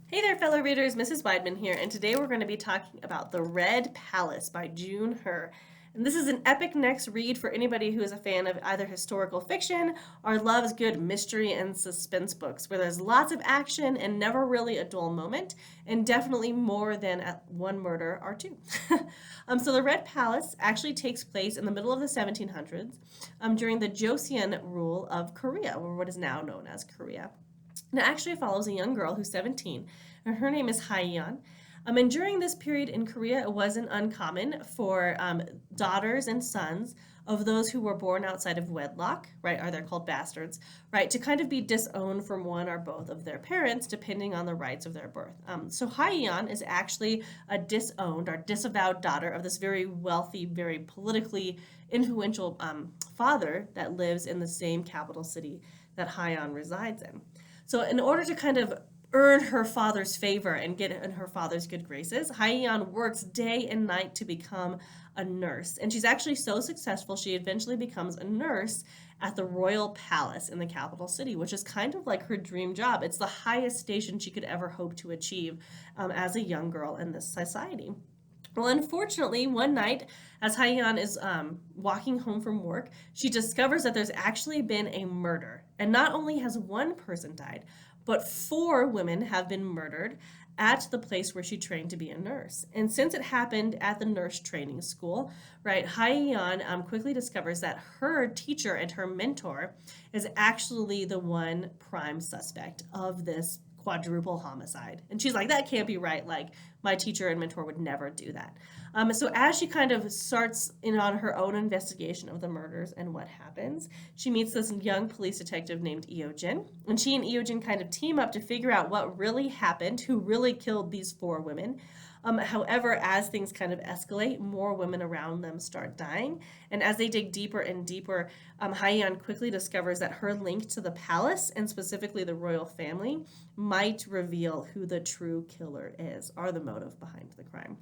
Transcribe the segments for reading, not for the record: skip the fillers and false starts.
Hey there, fellow readers. Mrs. Weidman here, and today we're going to be talking about The Red Palace by June Hur. And this is an epic next read for anybody who is a fan of either historical fiction or loves good mystery and suspense books, where there's lots of action and never really a dull moment, and definitely more than one murder or two. So The Red Palace actually takes place in the middle of the 1700s during the Joseon rule of Korea, or what is now known as Korea. And it actually follows a young girl who's 17, and her name is Hyeon. And during this period in Korea, it wasn't uncommon for daughters and sons of those who were born outside of wedlock, right, or they're called bastards, right, to kind of be disowned from one or both of their parents, depending on the rights of their birth. So Hyeon is actually a disowned or disavowed daughter of this very wealthy, very politically influential father that lives in the same capital city that Hyeon resides in. So in order to kind of earn her father's favor and get in her father's good graces, Hyeon works day and night to become a nurse. And she's actually so successful, she eventually becomes a nurse at the royal palace in the capital city, which is kind of like her dream job. It's the highest station she could ever hope to achieve as a young girl in this society. Well, unfortunately, one night, as Hyeon is walking home from work, she discovers that there's actually been a murder. And not only has one person died, but four women have been murdered at the place where she trained to be a nurse. And since it happened at the nurse training school, right, Hyeon quickly discovers that her teacher and her mentor is actually the one prime suspect of this quadruple homicide. And she's like, that can't be right. Like, my teacher and mentor would never do that. So as she kind of starts in on her own investigation of the murders and what happens, she meets this young police detective named Jin, and she and Jin kind of team up to figure out what really happened, who really killed these four women. However, as things kind of escalate, more women around them start dying. And as they dig deeper and deeper, Hyeon quickly discovers that her link to the palace, and specifically the royal family, might reveal who the true killer is, or the motive behind the crime.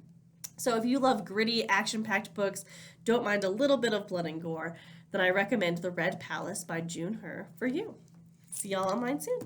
So if you love gritty, action-packed books, don't mind a little bit of blood and gore, then I recommend The Red Palace by June Hur for you. See y'all online soon.